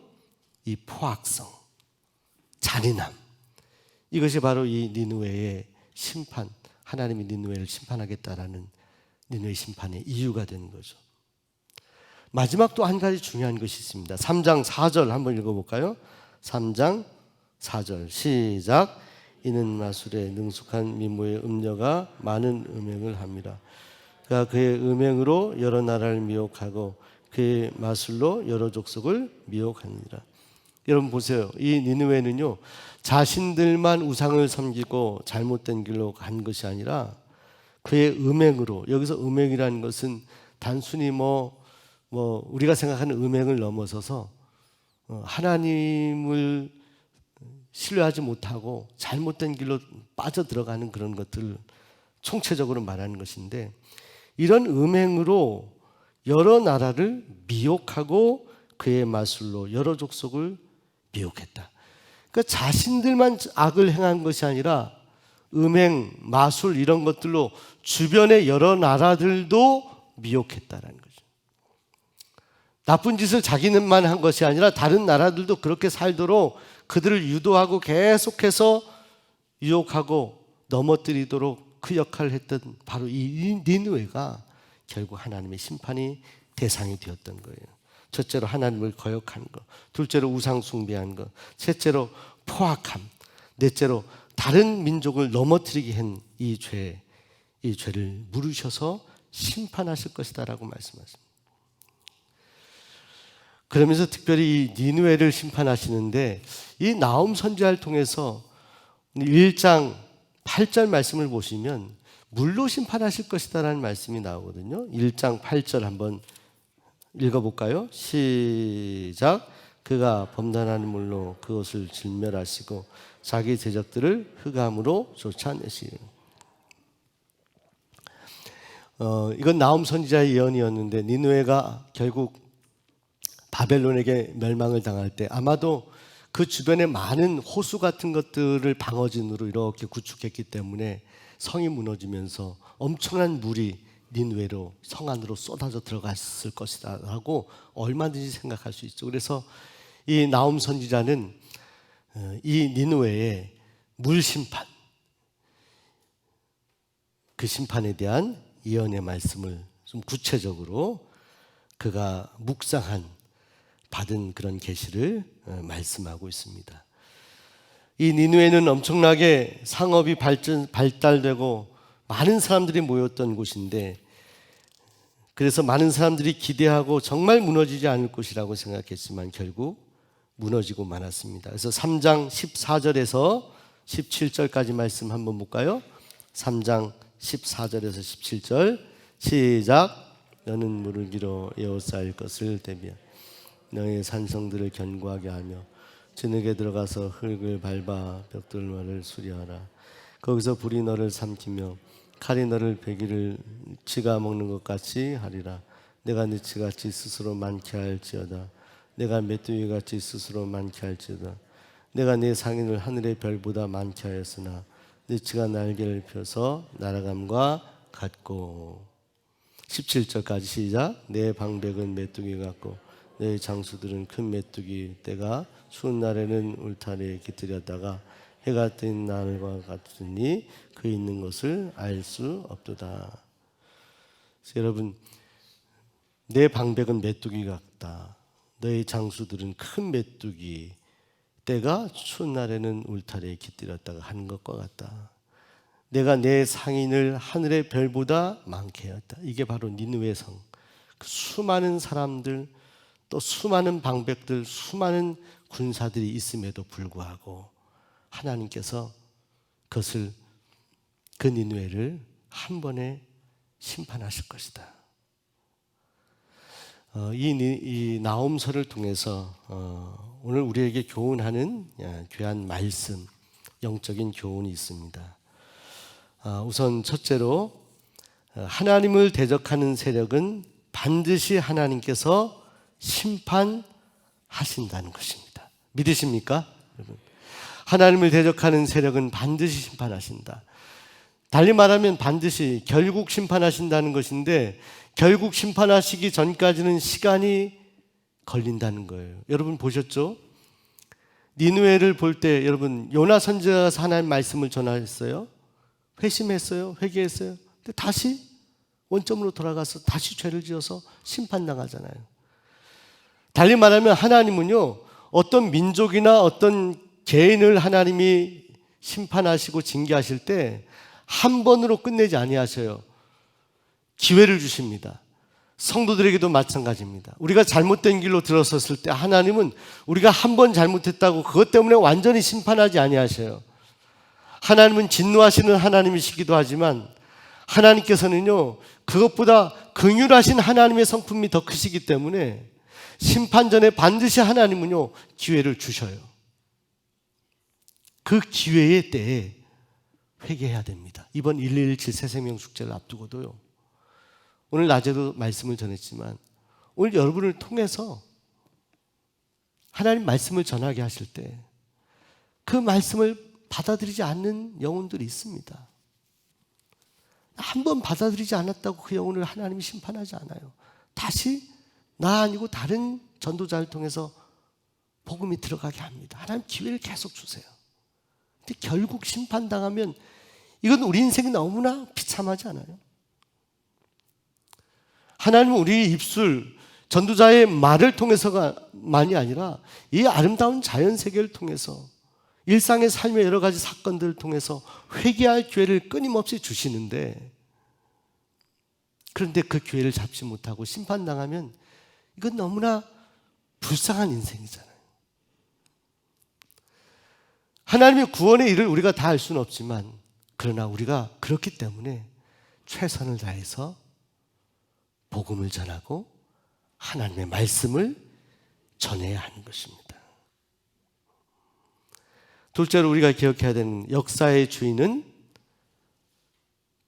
이 포악성, 잔인함, 이것이 바로 이 니느웨의 심판, 하나님이 니느웨를 심판하겠다라는 니느웨 심판의 이유가 되는 거죠. 마지막 또 한 가지 중요한 것이 있습니다. 3장 4절 한번 읽어볼까요? 3장 4절 시작. 이는 마술에 능숙한 미모의 음녀가 많은 음행을 합니다. 그가 그의 음행으로 여러 나라를 미혹하고 그의 마술로 여러 족속을 미혹합니다. 여러분 보세요. 이 니느웨는요, 자신들만 우상을 섬기고 잘못된 길로 간 것이 아니라 그의 음행으로, 여기서 음행이라는 것은 단순히 우리가 생각하는 음행을 넘어서서 하나님을 신뢰하지 못하고 잘못된 길로 빠져들어가는 그런 것들을 총체적으로 말하는 것인데, 이런 음행으로 여러 나라를 미혹하고 그의 마술로 여러 족속을 미혹했다. 그러니까 자신들만 악을 행한 것이 아니라 음행, 마술 이런 것들로 주변의 여러 나라들도 미혹했다라는 거죠. 나쁜 짓을 자기는만 한 것이 아니라 다른 나라들도 그렇게 살도록 그들을 유도하고 계속해서 유혹하고 넘어뜨리도록 그 역할을 했던 바로 이 니느웨가 결국 하나님의 심판이 대상이 되었던 거예요. 첫째로 하나님을 거역한 것, 둘째로 우상 숭배한 것, 셋째로 포악함, 넷째로 다른 민족을 넘어뜨리게 한 이 죄를 물으셔서 심판하실 것이다라고 말씀하십니다. 그러면서 특별히 이 니느웨를 심판하시는데, 이 나훔 선지자를 통해서 1장 8절 말씀을 보시면 물로 심판하실 것이다라는 말씀이 나오거든요. 1장 8절 한번 읽어볼까요? 시작. 그가 범단한 물로 그것을 진멸하시고 자기 대적들을 흑암으로 쫓아내시니. 이건 나훔 선지자의 예언이었는데 니느웨가 결국 바벨론에게 멸망을 당할 때 아마도 그 주변에 많은 호수 같은 것들을 방어진으로 이렇게 구축했기 때문에 성이 무너지면서 엄청난 물이 니느웨로 성 안으로 쏟아져 들어갔을 것이다 라고 얼마든지 생각할 수 있죠. 그래서 이 나훔 선지자는 이 니느웨의 물 심판, 그 심판에 대한 예언의 말씀을 좀 구체적으로 그가 묵상한 받은 그런 계시를 말씀하고 있습니다. 이 니느웨는 엄청나게 상업이 발달되고 많은 사람들이 모였던 곳인데, 그래서 많은 사람들이 기대하고 정말 무너지지 않을 것이라고 생각했지만 결국 무너지고 말았습니다. 그래서 3장 14절에서 17절까지 말씀 한번 볼까요? 3장 14절에서 17절 시작. 너는 물을 길어 에워싸일 것을 대비하 너의 산성들을 견고하게 하며 진흙에 들어가서 흙을 밟아 벽돌만을 수리하라. 거기서 불이 너를 삼키며 칼이 너를 베기를 쥐가 먹는 것 같이 하리라. 내가 네 쥐같이 스스로 많게 할지어다. 내가 메뚜기같이 스스로 많게 할지어다. 내가 네 상인을 하늘의 별보다 많게 하였으나 네 쥐가 날개를 펴서 날아감과 같고. 17절까지 시작. 내 방백은 메뚜기 같고 내 장수들은 큰 메뚜기. 때가 추운 날에는 울타리에 깃들였다가 해가 뜬 날과 같으니 그 있는 것을 알 수 없도다. 여러분, 내 방백은 메뚜기 같다. 너의 장수들은 큰 메뚜기. 때가 추운 날에는 울타리에 깃들였다가 하는 것과 같다. 내가 내 상인을 하늘의 별보다 많게 하였다. 이게 바로 니느웨 성. 그 수많은 사람들, 또 수많은 방백들, 수많은 군사들이 있음에도 불구하고 하나님께서 그것을, 그 니느웨를 한 번에 심판하실 것이다. 이 나홈서를 통해서 오늘 우리에게 교훈하는 귀한 말씀, 영적인 교훈이 있습니다. 우선 첫째로 하나님을 대적하는 세력은 반드시 하나님께서 심판하신다는 것입니다. 믿으십니까? 여러분? 하나님을 대적하는 세력은 반드시 심판하신다. 달리 말하면 반드시 결국 심판하신다는 것인데, 결국 심판하시기 전까지는 시간이 걸린다는 거예요. 여러분 보셨죠? 니느웨를 볼 때 여러분 요나 선지자가 하나님 말씀을 전하였어요. 회심했어요. 회개했어요. 근데 다시 원점으로 돌아가서 다시 죄를 지어서 심판당하잖아요. 달리 말하면 하나님은요, 어떤 민족이나 어떤 개인을 하나님이 심판하시고 징계하실 때 한 번으로 끝내지 아니하셔요. 기회를 주십니다. 성도들에게도 마찬가지입니다. 우리가 잘못된 길로 들어섰을 때 하나님은 우리가 한 번 잘못했다고 그것 때문에 완전히 심판하지 아니하셔요. 하나님은 진노하시는 하나님이시기도 하지만 하나님께서는요, 그것보다 긍휼하신 하나님의 성품이 더 크시기 때문에 심판 전에 반드시 하나님은요, 기회를 주셔요. 그 기회의 때에 회개해야 됩니다. 이번 117 새생명 축제를 앞두고도요, 오늘 낮에도 말씀을 전했지만 오늘 여러분을 통해서 하나님 말씀을 전하게 하실 때 그 말씀을 받아들이지 않는 영혼들이 있습니다. 한 번 받아들이지 않았다고 그 영혼을 하나님이 심판하지 않아요. 다시 나 아니고 다른 전도자를 통해서 복음이 들어가게 합니다. 하나님 기회를 계속 주세요. 근데 결국 심판당하면 이건 우리 인생이 너무나 비참하지 않아요? 하나님은 우리의 입술, 전도자의 말을 통해서가 만이 아니라 이 아름다운 자연 세계를 통해서, 일상의 삶의 여러 가지 사건들을 통해서 회개할 기회를 끊임없이 주시는데, 그런데 그 기회를 잡지 못하고 심판당하면 이건 너무나 불쌍한 인생이잖아요. 하나님의 구원의 일을 우리가 다 할 수는 없지만, 그러나 우리가 그렇기 때문에 최선을 다해서 복음을 전하고 하나님의 말씀을 전해야 하는 것입니다. 둘째로 우리가 기억해야 되는 역사의 주인은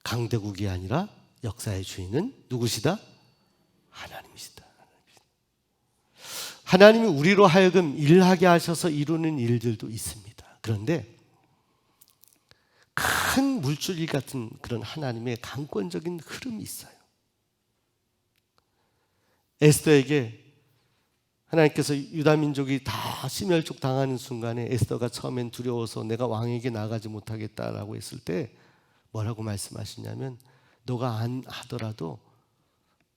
강대국이 아니라 역사의 주인은 누구시다? 하나님이시다. 하나님이 우리로 하여금 일하게 하셔서 이루는 일들도 있습니다. 그런데 큰 물줄기 같은 그런 하나님의 강권적인 흐름이 있어요. 에스더에게 하나님께서 유다 민족이 다 심혈족 당하는 순간에 에스더가 처음엔 두려워서 내가 왕에게 나가지 못하겠다라고 했을 때 뭐라고 말씀하시냐면 너가 안 하더라도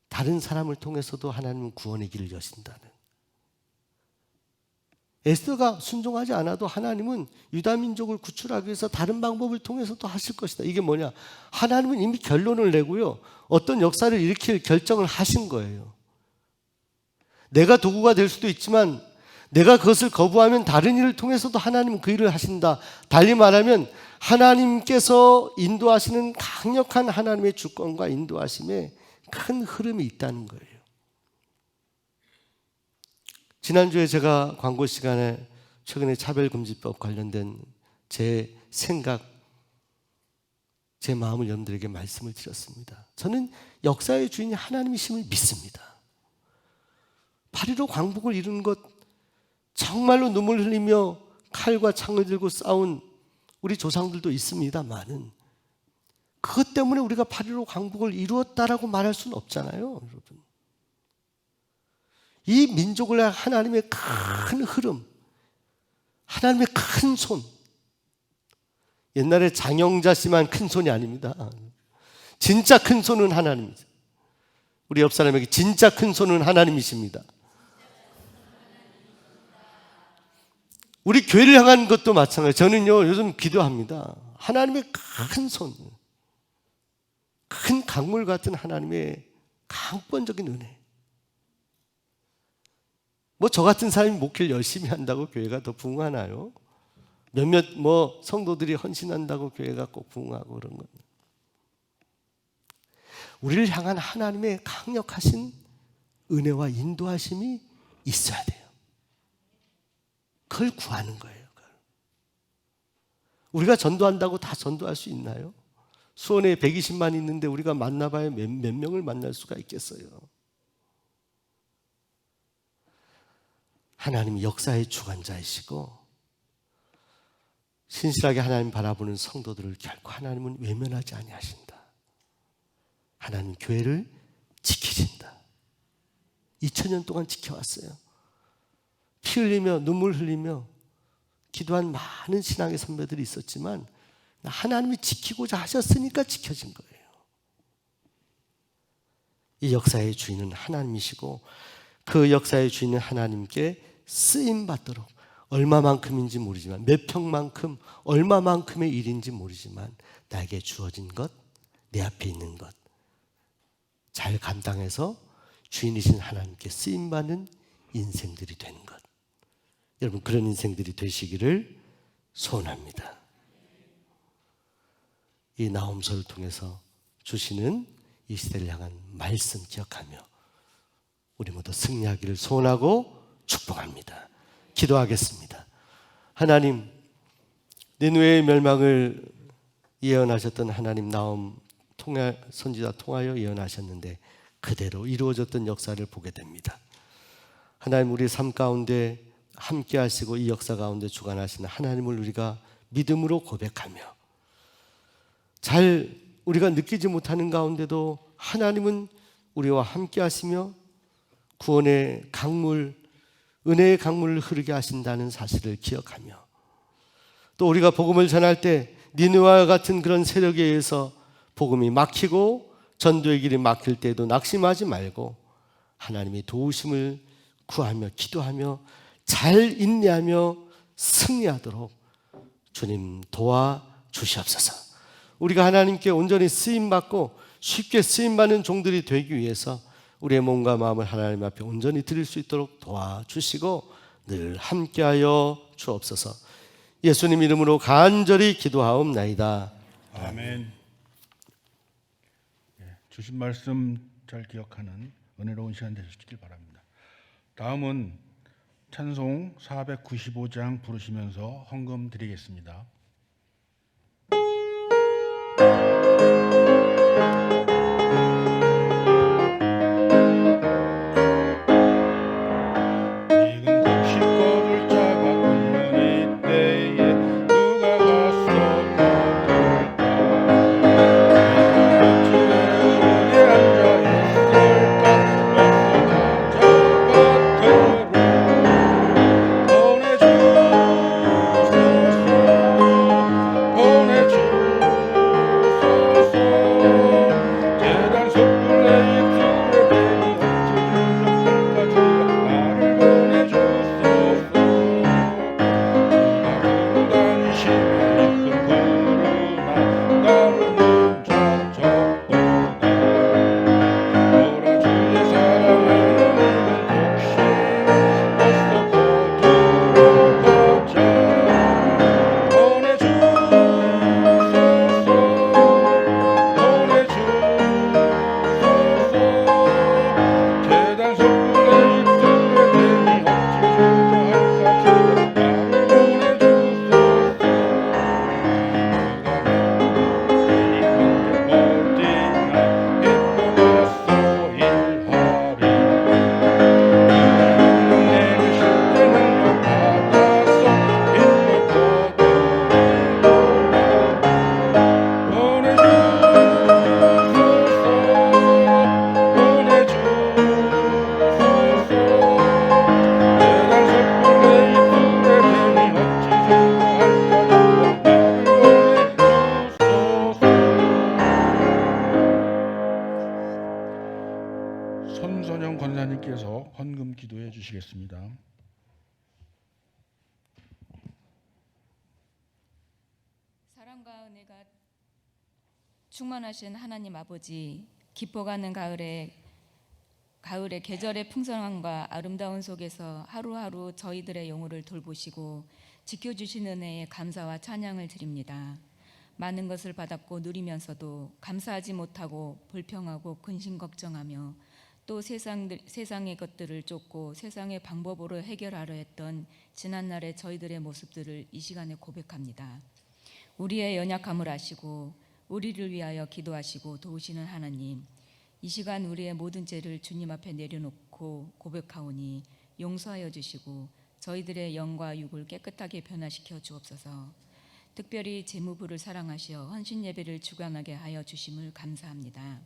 다른 사람을 통해서도 하나님은 구원의 길을 여신다는. 에스더가 순종하지 않아도 하나님은 유다 민족을 구출하기 위해서 다른 방법을 통해서도 하실 것이다. 이게 뭐냐? 하나님은 이미 결론을 내고요. 어떤 역사를 일으킬 결정을 하신 거예요. 내가 도구가 될 수도 있지만 내가 그것을 거부하면 다른 일을 통해서도 하나님은 그 일을 하신다. 달리 말하면 하나님께서 인도하시는 강력한 하나님의 주권과 인도하심에 큰 흐름이 있다는 거예요. 지난주에 제가 광고 시간에 최근에 차별금지법 관련된 제 생각, 제 마음을 여러분들에게 말씀을 드렸습니다. 저는 역사의 주인이 하나님이심을 믿습니다. 8.15 광복을 이루는 것 정말로 눈물 흘리며 칼과 창을 들고 싸운 우리 조상들도 있습니다만은 그것 때문에 우리가 8.15 광복을 이루었다라고 말할 수는 없잖아요, 여러분. 이 민족을 향한 하나님의 큰 흐름, 하나님의 큰 손. 옛날에 장영자 씨만 큰 손이 아닙니다. 진짜 큰 손은 하나님이죠. 우리 옆 사람에게 진짜 큰 손은 하나님이십니다. 우리 교회를 향한 것도 마찬가지예요. 저는요 요즘 기도합니다. 하나님의 큰 손, 큰 강물 같은 하나님의 강권적인 은혜. 뭐 저 같은 사람이 목회를 열심히 한다고 교회가 더 부흥하나요? 몇몇 성도들이 헌신한다고 교회가 꼭 부흥하고 그런 건. 우리를 향한 하나님의 강력하신 은혜와 인도하심이 있어야 돼요. 그걸 구하는 거예요. 우리가 전도한다고 다 전도할 수 있나요? 수원에 120만 있는데 우리가 만나봐야 몇 명을 만날 수가 있겠어요. 하나님이 역사의 주관자이시고 신실하게 하나님 바라보는 성도들을 결코 하나님은 외면하지 아니하신다. 하나님 교회를 지키신다. 2000년 동안 지켜왔어요. 피 흘리며 눈물 흘리며 기도한 많은 신앙의 선배들이 있었지만 하나님이 지키고자 하셨으니까 지켜진 거예요. 이 역사의 주인은 하나님이시고 그 역사의 주인은 하나님께 쓰임받도록 얼마만큼인지 모르지만 몇 평만큼 얼마만큼의 일인지 모르지만 나에게 주어진 것, 내 앞에 있는 것 잘 감당해서 주인이신 하나님께 쓰임받는 인생들이 되는 것. 여러분 그런 인생들이 되시기를 소원합니다. 이 나홈서를 통해서 주시는 이 시대를 향한 말씀 기억하며 우리 모두 승리하기를 소원하고 축복합니다. 기도하겠습니다. 하나님, 니느웨의 멸망을 예언하셨던 하나님 나홈 선지자 통하여 예언하셨는데 그대로 이루어졌던 역사를 보게 됩니다. 하나님 우리 삶 가운데 함께 하시고 이 역사 가운데 주관하시는 하나님을 우리가 믿음으로 고백하며 잘 우리가 느끼지 못하는 가운데도 하나님은 우리와 함께 하시며 구원의 강물, 은혜의 강물을 흐르게 하신다는 사실을 기억하며 또 우리가 복음을 전할 때 니느웨와 같은 그런 세력에 의해서 복음이 막히고 전도의 길이 막힐 때에도 낙심하지 말고 하나님의 도우심을 구하며 기도하며 잘 인내하며 승리하도록 주님 도와주시옵소서. 우리가 하나님께 온전히 쓰임받고 쉽게 쓰임받는 종들이 되기 위해서 우리의 몸과 마음을 하나님 앞에 온전히 드릴 수 있도록 도와주시고 늘 함께하여 주옵소서. 예수님 이름으로 간절히 기도하옵나이다. 아멘. 주신 말씀 잘 기억하는 은혜로운 시간 되시길 바랍니다. 다음은 찬송 495장 부르시면서 헌금 드리겠습니다. 손선영 권사님께서 헌금 기도해 주시겠습니다. 사랑과 은혜가 충만하신 하나님 아버지, 깊어가는 가을의 계절의 풍성함과 아름다운 속에서 하루하루 저희들의 영혼을 돌보시고 지켜주신 은혜에 감사와 찬양을 드립니다. 많은 것을 받았고 누리면서도 감사하지 못하고 불평하고 근심 걱정하며 또 세상의 것들을 쫓고 세상의 방법으로 해결하려 했던 지난날의 저희들의 모습들을 이 시간에 고백합니다. 우리의 연약함을 아시고 우리를 위하여 기도하시고 도우시는 하나님, 이 시간 우리의 모든 죄를 주님 앞에 내려놓고 고백하오니 용서하여 주시고 저희들의 영과 육을 깨끗하게 변화시켜 주옵소서. 특별히 재무부를 사랑하시어 헌신 예배를 주관하게 하여 주심을 감사합니다.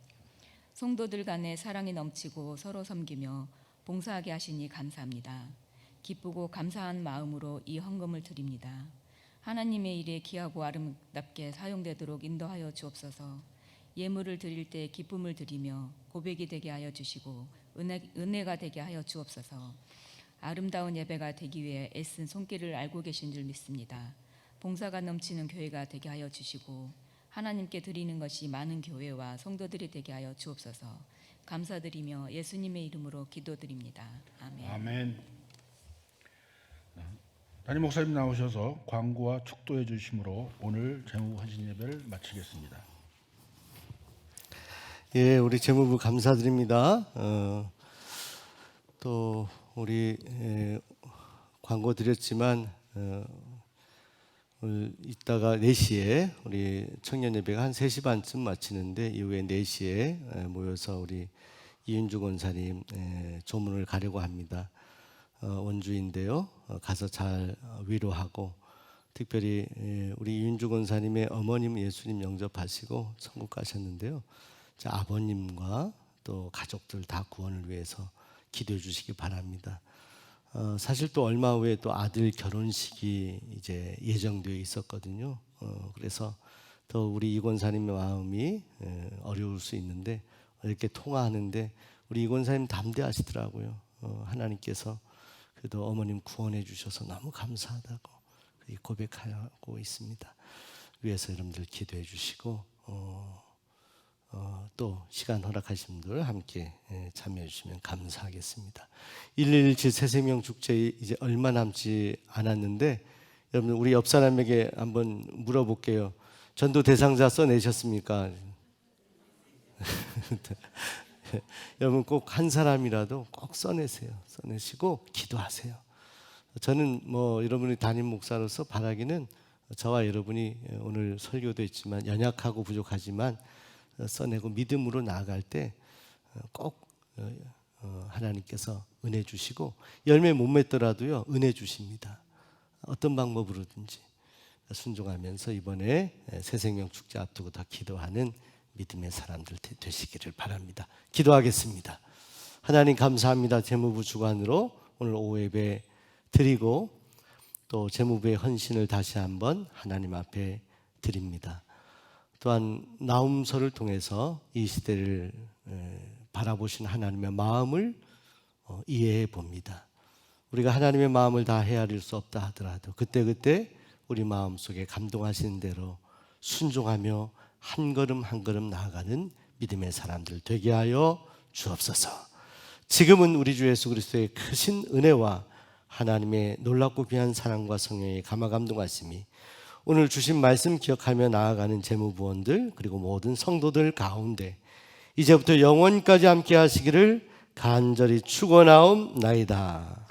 성도들 간에 사랑이 넘치고 서로 섬기며 봉사하게 하시니 감사합니다. 기쁘고 감사한 마음으로 이 헌금을 드립니다. 하나님의 일에 귀하고 아름답게 사용되도록 인도하여 주옵소서. 예물을 드릴 때 기쁨을 드리며 고백이 되게 하여 주시고 은혜가 되게 하여 주옵소서. 아름다운 예배가 되기 위해 애쓴 손길을 알고 계신 줄 믿습니다. 봉사가 넘치는 교회가 되게 하여 주시고 하나님께 드리는 것이 많은 교회와 성도들이 되게 하여 주옵소서. 감사드리며 예수님의 이름으로 기도드립니다. 아멘. 아멘. 담임 목사님 나오셔서 광고와 축도해 주심으로 오늘 재무 헌신 예배를 마치겠습니다. 예, 우리 재무부 감사드립니다. 또 우리 광고 드렸지만 이따가 4시에 우리 청년 예배가 한 3시 반쯤 마치는데 이후에 4시에 모여서 우리 이윤주 권사님 조문을 가려고 합니다. 원주인데요. 가서 잘 위로하고 특별히 우리 이윤주 권사님의 어머님 예수님 영접하시고 천국 가셨는데요. 아버님과 또 가족들 다 구원을 위해서 기도해 주시기 바랍니다. 사실 또 얼마 후에 또 아들 결혼식이 이제 예정되어 있었거든요. 그래서 더 우리 이 권사님의 마음이 어려울 수 있는데 이렇게 통화하는데 우리 이 권사님 담대하시더라고요. 하나님께서 그래도 어머님 구원해 주셔서 너무 감사하다고 고백하고 있습니다. 위에서 여러분들 기도해 주시고 또 시간 허락하신 분들 함께 참여해 주시면 감사하겠습니다. 117 새생명 축제 이제 얼마 남지 않았는데 여러분 우리 옆 사람에게 한번 물어볼게요. 전도 대상자 써내셨습니까? 여러분 꼭 한 사람이라도 꼭 써내세요. 써내시고 기도하세요. 저는 뭐 여러분이 담임 목사로서 바라기는 저와 여러분이 오늘 설교도 했지만 연약하고 부족하지만 써내고 믿음으로 나아갈 때 꼭 하나님께서 은혜 주시고 열매 못 맺더라도요 은혜 주십니다. 어떤 방법으로든지 순종하면서 이번에 새생명 축제 앞두고 다 기도하는 믿음의 사람들 되시기를 바랍니다. 기도하겠습니다. 하나님 감사합니다. 재무부 주관으로 오늘 오후 예배 드리고 또 재무부의 헌신을 다시 한번 하나님 앞에 드립니다. 또한 나훔서를 통해서 이 시대를 바라보신 하나님의 마음을 이해해 봅니다. 우리가 하나님의 마음을 다 헤아릴 수 없다 하더라도 그때그때 우리 마음속에 감동하시는 대로 순종하며 한 걸음 한 걸음 나아가는 믿음의 사람들 되게 하여 주옵소서. 지금은 우리 주 예수 그리스도의 크신 은혜와 하나님의 놀랍고 귀한 사랑과 성령의 감화 감동하심이 오늘 주신 말씀 기억하며 나아가는 재무부원들 그리고 모든 성도들 가운데 이제부터 영원까지 함께 하시기를 간절히 축원하옵나이다.